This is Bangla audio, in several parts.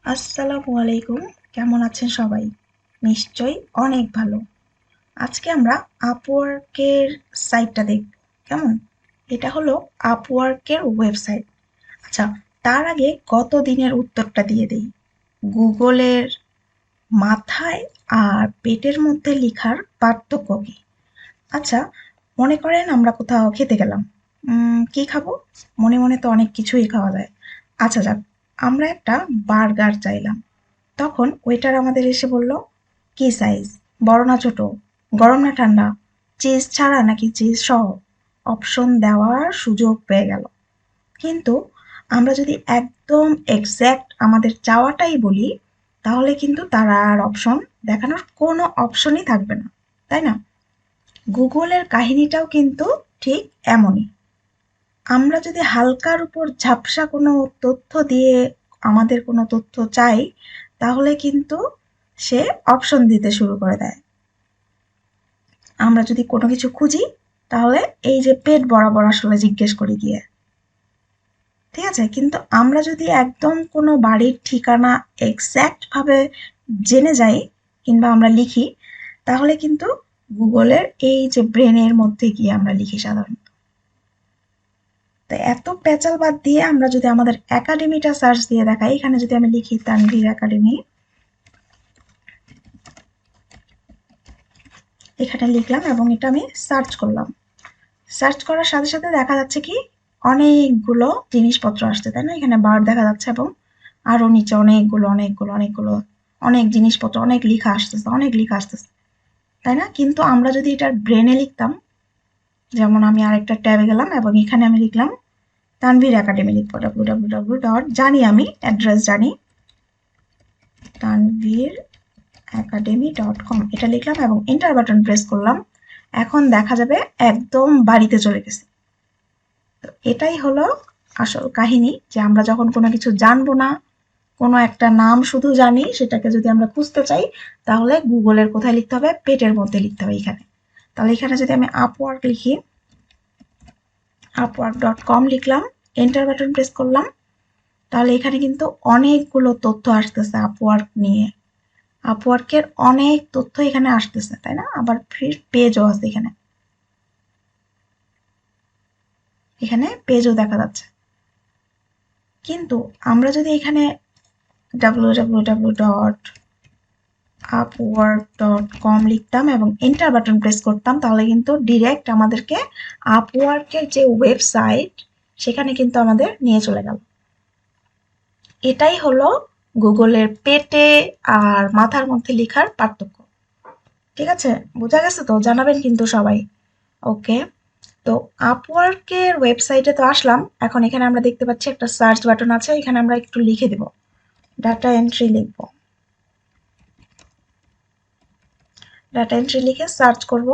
আসসালামু আলাইকুম। কেমন আছেন সবাই? নিশ্চয়ই অনেক ভালো। আজকে আমরা আপওয়ার্কের সাইটটা দেখব। কেমন? এটা হলো আপওয়ার্কের ওয়েবসাইট। আচ্ছা, তার আগে গত দিনের উত্তরটা দিয়ে দেই। গুগলের মাথায় আর পেটের মধ্যে লিখার পার্থক্য কি? আচ্ছা, মনে করেন আমরা কোথাও খেতে গেলাম। কি খাবো? মনে মনে তো অনেক কিছুই খাওয়া যায়। আচ্ছা যাক, আমরা একটা বার্গার চাইলাম। তখন ওয়েটার আমাদের এসে বলল, কি সাইজ, বড় না ছোট, গরম না ঠান্ডা, চিজ ছাড়া নাকি চিজ সহ, অপশন দেওয়ার সুযোগ পেয়ে গেল। কিন্তু আমরা যদি একদম এক্স্যাক্ট আমাদের চাওয়াটাই বলি, তাহলে কিন্তু তারা আর অপশন দেখানোর কোনো অপশনই থাকবে না, তাই না? গুগলের কাহিনীটাও কিন্তু ঠিক এমনই। আমরা যদি হালকার উপর ঝাপসা কোনো তথ্য দিয়ে আমাদের কোনো তথ্য চাই, তাহলে কিন্তু সে অপশন দিতে শুরু করে দেয়। আমরা যদি কোনো কিছু খুঁজি, তাহলে এই যে পেট বরাবর আসলে জিজ্ঞেস করি গিয়ে, ঠিক আছে? কিন্তু আমরা যদি একদম কোনো বাড়ির ঠিকানা এক্স্যাক্ট ভাবে জেনে যাই কিংবা আমরা লিখি, তাহলে কিন্তু গুগলের এই যে ব্রেনের মধ্যে গিয়ে আমরা লিখি সাধারণত। তো এত পেঁচাল বাদ দিয়ে আমরা যদি আমাদের একাডেমিটা সার্চ দিয়ে দেখাই, এখানে যদি আমি লিখি তানভীর একাডেমি, এখানে লিখলাম এবং এটা আমি সার্চ করলাম। সার্চ করার সাথে সাথে দেখা যাচ্ছে কি অনেকগুলো জিনিসপত্র আসছে, তাই না? এখানে বার দেখা যাচ্ছে এবং আরো নিচে অনেকগুলো অনেক জিনিসপত্র, অনেক লেখা আসতেছে, তাই না? কিন্তু আমরা যদি এটার ব্রেনে লিখতাম, যেমন আমি আরেকটা ট্যাবে গেলাম এবং এখানে আমি লিখলাম তানভীর একাডেমি, লিখবো www. জানি আমি অ্যাড্রেস জানি, তানভীর academy.com, এটা লিখলাম এবং এন্টার বাটন প্রেস করলাম। এখন দেখা যাবে একদম বাড়িতে চলে গেছে। তো এটাই হলো আসল কাহিনী, যে আমরা যখন কোনো কিছু জানবো না, কোনো একটা নাম শুধু জানি, সেটাকে যদি আমরা খুঁজতে চাই, তাহলে গুগলের কোথায় লিখতে হবে? পেটের মধ্যে লিখতে হবে এখানে। তাহলে এখানে যদি আমি আপওয়ার্ক লিখি, upwork.com লিখলাম, এন্টার বাটন প্রেস করলাম, তাহলে এখানে কিন্তু অনেকগুলো তথ্য আসতেছে আপওয়ার্ক নিয়ে। আপওয়ার্কের অনেক তথ্য এখানে আসতেছে, তাই না? আবার ফ্রি পেজও আছে এখানে, এখানে পেজও দেখা যাচ্ছে। কিন্তু আমরা যদি এখানে www.upwork.com লিখতাম এবং এন্টার বাটন প্রেস করতাম, তাহলে কিন্তু ডিরেক্ট আমাদেরকে আপওয়ার্কের যে ওয়েবসাইট, সেখানে কিন্তু আমাদের নিয়ে চলে গেল। এটাই হলো গুগলের পেটে আর মাথার মধ্যে লেখার পার্থক্য। ঠিক আছে? বোঝা গেছে তো? জানাবেন কিন্তু সবাই। ওকে, তো আপওয়ার্কের ওয়েবসাইটে তো আসলাম। এখন এখানে আমরা দেখতে পাচ্ছি একটা সার্চ বাটন আছে, এখানে আমরা একটু লিখে দেব, ডাটা এন্ট্রি লিখব। ডাটা এন্ট্রি লিখে সার্চ করব।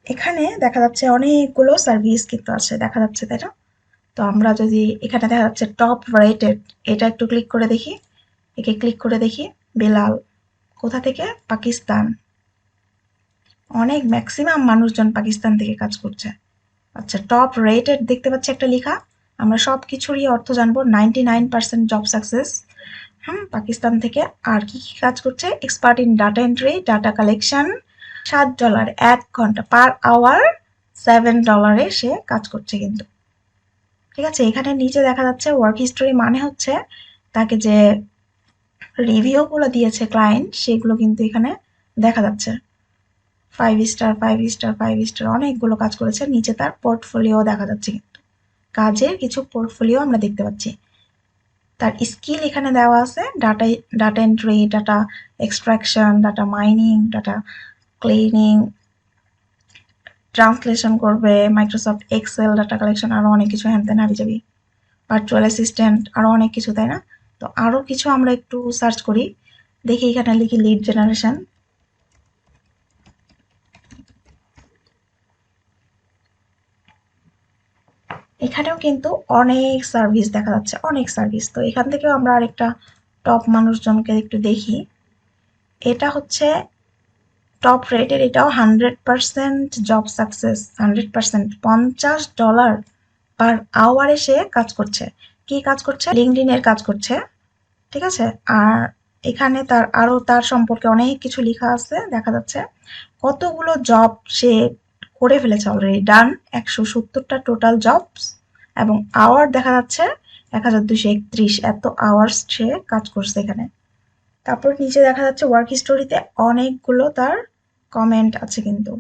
এখানে দেখা যাচ্ছে অনেকগুলো সার্ভিস কিন্তু আছে, দেখা যাচ্ছে, তাই না? তো আমরা যদি এখানে দেখা যাচ্ছে টপ রেটেড, এটা একটু ক্লিক করে দেখি, একে ক্লিক করে দেখি। বেলাল কোথা থেকে? পাকিস্তান। অনেক ম্যাক্সিমাম মানুষজন পাকিস্তান থেকে কাজ করছে। আচ্ছা, টপ রেটেড দেখতে পাচ্ছি একটা লেখা। আমরা সব কিছুরই অর্থ জানবো। 99% জব সাকসেস, পাকিস্তান থেকে। আর কি কি কাজ করছে? Expert in data entry, data collection. $7, 1 ঘন্টা, পার আওয়ার $7 সে কাজ করছে কিন্তু। ঠিক আছে, এখানে নিচে দেখা যাচ্ছে ওয়ার্ক হিস্টোরি, মানে হচ্ছে তাকে যে রিভিউ গুলো দিয়েছে ক্লায়েন্ট, সেগুলো কিন্তু এখানে দেখা যাচ্ছে। 5 স্টার, 5 স্টার, 5 স্টার, অনেকগুলো কাজ করেছে। নিচে তার পোর্টফোলিও দেখা যাচ্ছে, কিন্তু কাজের কিছু পোর্টফোলিও আমরা দেখতে পাচ্ছি। তার স্কিল এখানে দেওয়া আছে, data data entry, data extraction, data mining, data cleaning, translation করবে, মাইক্রোসফট এক্সেল, ডাটা কালেকশন, আরো অনেক কিছু, হ্যান ত্যান হাবিজাবি, ভার্চুয়াল অ্যাসিস্ট্যান্ট, আরো অনেক কিছু, তাই না? তো আরো কিছু আমরা একটু সার্চ করি, দেখি। এখানে লিখি লিড জেনারেশন। এখানেও কিন্তু অনেক সার্ভিস দেখা যাচ্ছে, অনেক সার্ভিস। তো এখান থেকেও আমরা আরেকটা টপ মানুষজনকে একটু দেখি। এটা হচ্ছে টপ রেটের, এটাও 100% জব সাকসেস, 100%, $50 পার আওয়ারে সে কাজ করছে। কি কাজ করছে? লিঙ্কডইন এর কাজ করছে, ঠিক আছে। আর এখানে তার সম্পর্কে অনেক কিছু লেখা আছে, দেখা যাচ্ছে কতগুলো জব সে করে ফেলেছে অলরেডি, ডান 170টা টোটাল জবস, এবং আওয়ার দেখা যাচ্ছে 1231, এত আওয়ার্স সে কাজ করছে এখানে। তারপর নিচে দেখা যাচ্ছে ওয়ার্ক হিস্টোরিতে অনেকগুলো তার কমেন্ট আছে কিন্তু।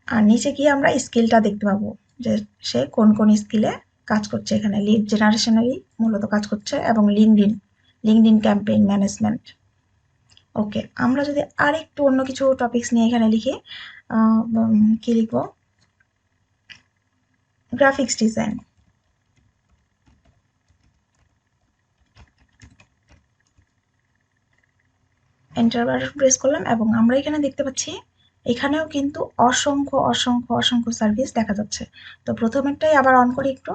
আর নিচে গিয়ে আমরা স্কিলটা দেখতে পাবো যে সে কোন কোন স্কিলে কাজ করছে। এখানে লিড জেনারেশনেরই মূলত কাজ করছে, এবং লিঙ্কডইন ক্যাম্পেইন ম্যানেজমেন্ট। ওকে, আমরা যদি আরেকটু অন্য কিছু টপিকস নিয়ে এখানে লিখি, কি লিখবো? Graphics design. Enter button press করলাম এবং আমরা এখানে দেখতে পাচ্ছি এখানেও কিন্তু অসংখ্য অসংখ্য অসংখ্য সার্ভিস দেখা যাচ্ছে। তো প্রথমেরটাই আবার অন করি একটু।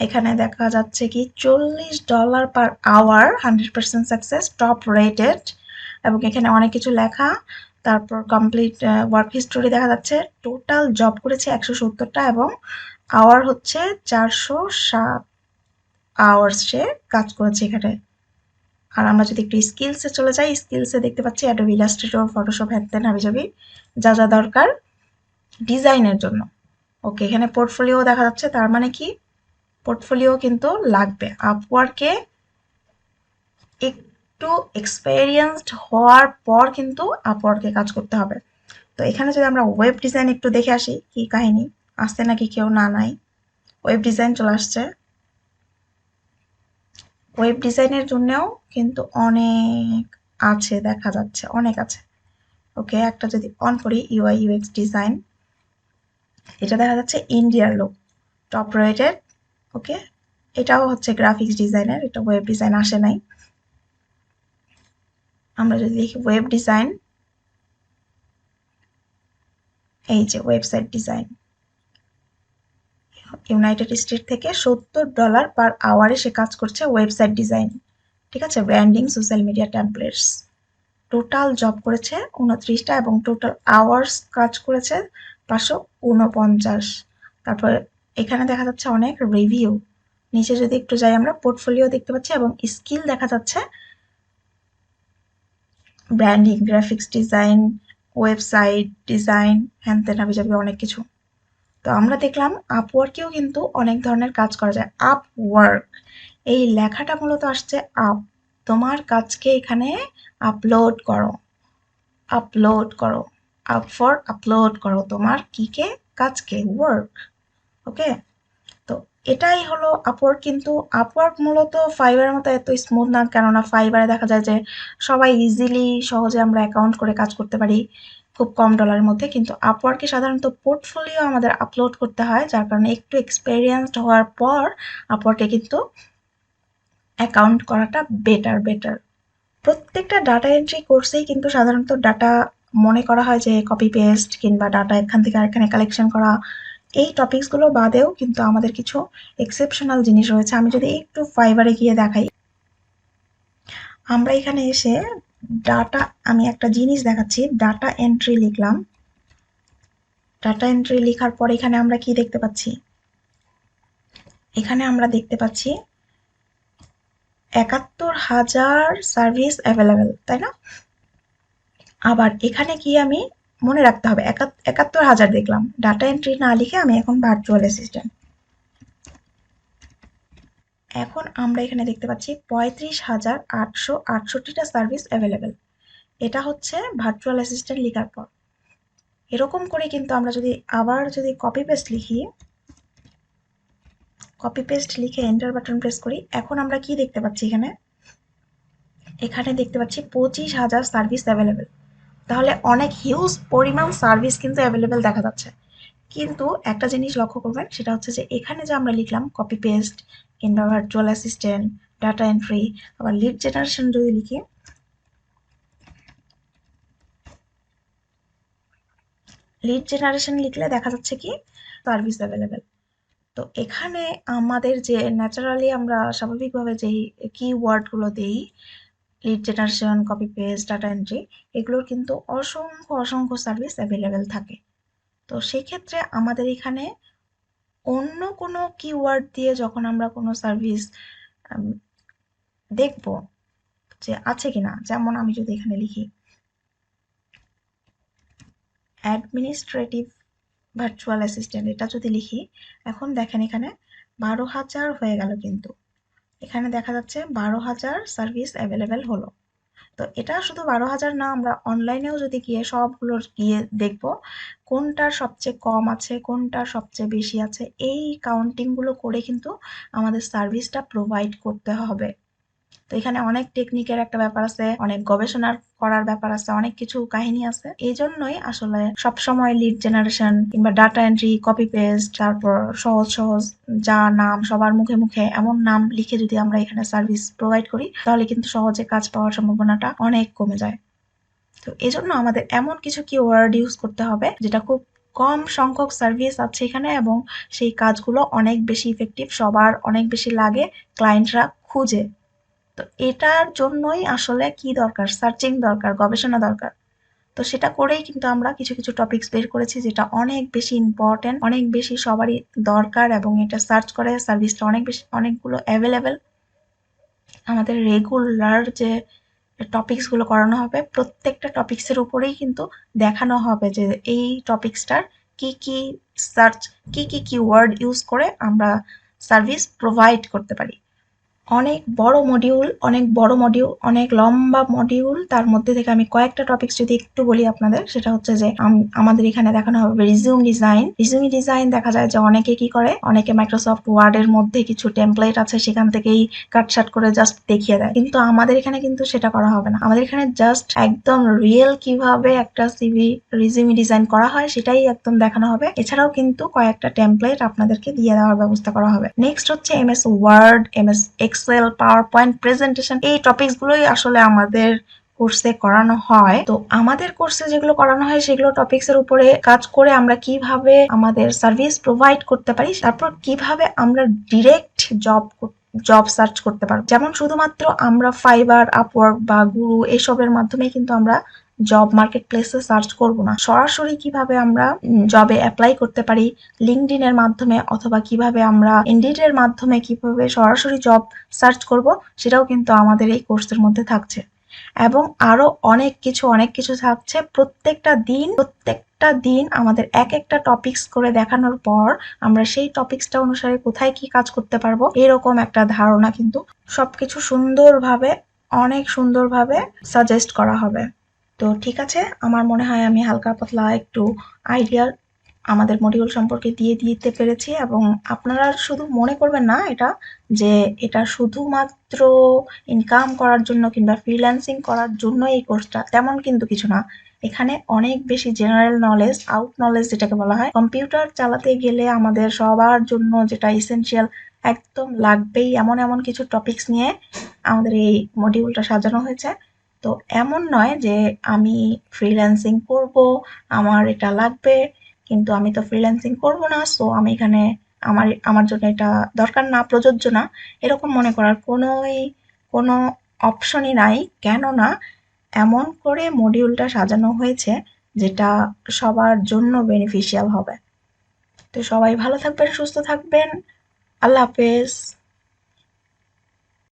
এখানে দেখা যাচ্ছে কি $40 per hour, 100% success, top rated, এবং এখানে অনেক কিছু লেখা। তারপর কমপ্লিট ওয়ার্ক হিস্টোরি দেখা যাচ্ছে, টোটাল জব করেছে 170টা, এবং আওয়ার হচ্ছে 407 আওয়ার্স সে কাজ করেছে এখানে। আর আমরা যদি একটু স্কিলসে চলে যাই, স্কিলসে দেখতে পাচ্ছি অ্যাডোবি ইলাস্ট্রেটর, ফটোশপ, হ্যান হাবিজাবি যা যা দরকার ডিজাইনের জন্য। ওকে, এখানে পোর্টফোলিও দেখা যাচ্ছে, তার মানে কি পোর্টফোলিও কিন্তু লাগবে। আপওয়ার্কে একটু এক্সপেরিয়েন্সড হওয়ার পর কিন্তু আপওয়ার্কে কাজ করতে হবে। তো এখানে যদি আমরা ওয়েব ডিজাইন একটু দেখে আসি কি কাহিনী, আসছে নাকি কেউ না নাই। ওয়েব ডিজাইন চলে আসছে। ওয়েব ডিজাইনের জন্যও কিন্তু অনেক আছে, দেখা যাচ্ছে অনেক আছে। ওকে, একটা যদি অন করি ইউআই ইউএক্স ডিজাইন, এটা দেখা যাচ্ছে ইন্ডিয়ার লোক, টপ রেটেড। ওকে, এটাও হচ্ছে গ্রাফিক্স ডিজাইনের, এটা ওয়েব ডিজাইন আসে নাই। আমরা যদি দেখি ওয়েব ডিজাইন, এই যে ওয়েবসাইট ডিজাইন, ইউনাইটেড স্টেট থেকে $70 পার আওয়ারে সে কাজ করছে ওয়েবসাইট ডিজাইন, ঠিক আছে। Branding, social media templates, total job করেছে 29টা, এবং টোটাল আওয়ার্স কাজ করেছে 549। তারপর এখানে দেখা যাচ্ছে অনেক রিভিউ। নিচে যদি একটু যাই আমরা পোর্টফোলিও দেখতে পাচ্ছি, এবং স্কিল দেখা যাচ্ছে branding, graphics design, website design, হ্যান ত্যান হাবিজাবি অনেক কিছু। তো আমরা দেখলাম আপওয়ার্কেও কিন্তু অনেক ধরনের কাজ করা যায়। আপওয়ার্ক, এই লেখাটা মূলত আসছে আপ, তোমার কাজকে এখানে আপলোড করো, আপলোড করো, আপ ফর আপলোড করো তোমার কিকে, কাজকে, ওয়ার্ক। ওকে, তো এটাই হলো আপওয়ার্ক। কিন্তু আপওয়ার্ক মূলত ফাইবারের মতো এত স্মুথ না, কেননা ফাইবারে দেখা যায় যে সবাই ইজিলি সহজে আমরা অ্যাকাউন্ট করে কাজ করতে পারি খুব কম ডলারের মধ্যে। কিন্তু আপওয়ার্কে সাধারণত পোর্টফোলিও আমাদের আপলোড করতে হয়, যার কারণে একটু এক্সপেরিয়েন্সড হওয়ার পর আপওয়ার্কে কিন্তু অ্যাকাউন্ট করাটা বেটার। প্রত্যেকটা ডাটা এন্ট্রি কোর্সেই কিন্তু সাধারণত ডাটা মনে করা হয় যে কপি পেস্ট কিংবা ডাটা এখান থেকে আরেকখানে কালেকশন করা, এই টপিকসগুলো বাদেও কিন্তু আমাদের কিছু এক্সেপশনাল জিনিস রয়েছে। আমি যদি একটু ফাইবারে গিয়ে দেখাই, আমরা এখানে এসে ডাটা, আমি একটা জিনিস দেখাচ্ছি, ডাটা এন্ট্রি লিখলাম। ডাটা এন্ট্রি লেখার পর এখানে আমরা কি দেখতে পাচ্ছি? এখানে আমরা দেখতে পাচ্ছি ৭১,০০০ সার্ভিস অ্যাভেলেবেল, তাই না? আবার এখানে কি আমি মনে রাখতে হবে, ৭১,০০০ দেখলাম, ডাটা এন্ট্রি না লিখে আমি এখন ভার্চুয়াল অ্যাসিস্ট্যান্ট। এখন আমরা এখানে দেখতে পাচ্ছি ৩৫,৮৬৮টা সার্ভিস অ্যাভেলেবেল। এটা হচ্ছে ভার্চুয়াল অ্যাসিস্ট্যান্ট লেখার পর। এরকম করে কিন্তু আমরা যদি আবার যদি কপি পেস্ট লিখি, কপি পেস্ট লিখে এন্টার বাটন প্রেস করি, এখন আমরা কি দেখতে পাচ্ছি? এখানে দেখতে পাচ্ছি ২৫,০০০ সার্ভিস অ্যাভেলেবেল। তাহলে অনেক হিউজ পরিমাণ সার্ভিস কিন্তু অ্যাভেলেবেল দেখা যাচ্ছে। কিন্তু একটা জিনিস লক্ষ্য করবেন, সেটা হচ্ছে যে এখানে যে আমরা লিখলাম কপি পেস্ট কিংবা ভার্চুয়াল অ্যাসিস্ট্যান্ট, ডাটা এন্ট্রি, আবার লিড জেনারেশন যদি লিখি, লিড জেনারেশন লিখলে দেখা যাচ্ছে কি সার্ভিস অ্যাভেলেবেল। তো এখানে আমাদের যে ন্যাচারালি আমরা স্বাভাবিকভাবে যেই কিওয়ার্ডগুলো দেই, lead generation, copy paste, data entry, এগুলোর কিন্তু অসংখ্য অসংখ্য সার্ভিস অ্যাভেলেবেল থাকে। তো সেক্ষেত্রে আমাদের এখানে অন্য কোনো কিওয়ার্ড দিয়ে যখন আমরা কোনো সার্ভিস দেখব যে আছে কিনা, যেমন আমি যদি এখানে লিখি অ্যাডমিনিস্ট্রেটিভ ভার্চুয়াল অ্যাসিস্ট্যান্ট, এটা যদি লিখি, এখন দেখেন এখানে 12,000 হয়ে গেল, কিন্তু এখানে দেখা যাচ্ছে 12,000 সার্ভিস অ্যাভেলেবেল হলো। তো এটা শুধু 12,000 না, আমরা অনলাইনেও যদি গিয়ে সবগুলোর গিয়ে দেখব কোনটার সবচেয়ে কম আছে, কোনটার সবচেয়ে বেশি আছে, এই কাউন্টিংগুলো করে কিন্তু আমাদের সার্ভিসটা প্রোভাইড করতে হবে। তো এখানে অনেক টেকনিকের একটা ব্যাপার আছে, অনেক গবেষণার করার ব্যাপার আছে, অনেক কিছু কাহিনী আছে। এই জন্যই আসলে সবসময় লিড জেনারেশন কিংবা ডাটা এন্ট্রি, কপি পেস্ট, তারপর সহজ সহজ যা নাম সবার মুখে মুখে এমন নাম লিখে যদি আমরা এখানে সার্ভিস প্রোভাইড করি, তাহলে কিন্তু সহজে কাজ পাওয়ার সম্ভাবনাটা অনেক কমে যায়। তো এজন্য আমাদের এমন কিছু কিওয়ার্ড ইউজ করতে হবে যেটা খুব কম সংখ্যক সার্ভিস আছে এখানে, এবং সেই কাজগুলো অনেক বেশি ইফেক্টিভ, সবার অনেক বেশি লাগে, ক্লায়েন্টরা খুঁজে। তো এটার জন্যই আসলে কি দরকার, সার্চিং দরকার, গবেষণা দরকার। তো সেটা করেই কিন্তু আমরা কিছু কিছু টপিকস বের করেছি যেটা অনেক বেশি ইম্পর্টেন্ট, অনেক বেশি সবারই দরকার, এবং এটা সার্চ করে সার্ভিসটা অনেক বেশি, অনেকগুলো অ্যাভেলেবেল। আমাদের রেগুলার যে টপিকসগুলো করানো হবে, প্রত্যেকটা টপিকসের উপরেই কিন্তু দেখানো হবে যে এই টপিকসটার কি কি সার্চ, কি কি কিওয়ার্ড ইউজ করে আমরা সার্ভিস প্রোভাইড করতে পারি। অনেক বড় মডিউল, অনেক বড় মডিউল, অনেক লম্বা মডিউল। তার মধ্যে থেকে আমি কয়েকটা টপিকস যদি একটু বলি আপনাদের, সেটা হচ্ছে যে আমাদের এখানে দেখানো হবে রিজিউম ডিজাইন। রিজিউম ডিজাইন দেখা যায় যে অনেকে কি করে, অনেকে মাইক্রোসফট ওয়ার্ডের মধ্যে কিছু টেমপ্লেট আছে সেখান থেকেই কাটছাট করে জাস্ট দেখিয়ে দেয়, কিন্তু আমাদের এখানে কিন্তু সেটা করা হবে না। আমাদের এখানে জাস্ট একদম রিয়েল কিভাবে একটা সিভি রিজিউম ডিজাইন করা হয় সেটাই একদম দেখানো হবে। এছাড়াও কিন্তু কয়েকটা টেমপ্লেট আপনাদেরকে দিয়ে দেওয়ার ব্যবস্থা করা হবে। নেক্সট হচ্ছে MS Word, MS Excel, PowerPoint presentation. এই টপিকস গুলোই আসলে আমাদের কোর্সে করানো হয়। তো আমাদের কোর্সে যেগুলো করানো হয় সেগুলো টপিকস এর উপরে কাজ করে আমরা কিভাবে আমাদের সার্ভিস প্রোভাইড করতে পারি, তারপর কিভাবে আমরা ডিরেক্ট জব সার্চ করতে পারবো। যেমন শুধুমাত্র আমরা ফাইবার, আপওয়ার্ক বা গুরু এসবের মাধ্যমে কিন্তু আমরা জব মার্কেট প্লেসে সার্চ করব না, সরাসরি কিভাবে আমরা জবে অ্যাপ্লাই করতে পারি লিঙ্কডইন এর মাধ্যমে, অথবা কিভাবে আমরা ইনডিড এর মাধ্যমে কিভাবে সরাসরি জব সার্চ করব, সেটাও কিন্তু আমাদের এই কোর্সের মধ্যে থাকছে। এবং আরো অনেক কিছু থাকছে। প্রত্যেকটা দিন আমাদের এক একটা টপিকস করে দেখানোর পর আমরা সেই টপিকসটা অনুসারে কোথায় কি কাজ করতে পারবো এরকম একটা ধারণা কিন্তু সবকিছু সুন্দরভাবে, অনেক সুন্দরভাবে সাজেস্ট করা হবে। তো ঠিক আছে, আমার মনে হয় আমি হালকা পাতলা একটু আইডিয়া আমাদের মডিউল সম্পর্কে দিয়ে দিতে পেরেছি, এবং আপনারা শুধু মনে করবেন না এটা যে এটা শুধুমাত্র ইনকাম করার জন্য কিংবা ফ্রিল্যান্সিং করার জন্য এই কোর্সটা, তেমন কিন্তু কিছু না। এখানে অনেক বেশি জেনারেল নলেজ, আউট নলেজ যেটাকে বলা হয়, কম্পিউটার চালাতে গেলে আমাদের সবার জন্য যেটা ইসেনশিয়াল একদম লাগবেই, এমন এমন কিছু টপিকস নিয়ে আমাদের এই মডিউলটা সাজানো হয়েছে। তো এমন নয় যে আমি ফ্রিল্যান্সিং করব, আমার এটা লাগবে, কিন্তু আমি তো ফ্রিল্যান্সিং করব না, সো আমি এখানে আমার আমার জন্য এটা দরকার না, প্রযোজ্য না, এরকম মনে করার কোনো অপশনই নাই। কেননা এমন করে মডিউলটা সাজানো হয়েছে যেটা সবার জন্য বেনিফিশিয়াল হবে। তো সবাই ভালো থাকবেন, সুস্থ থাকবেন। আল্লাহ হাফেজ।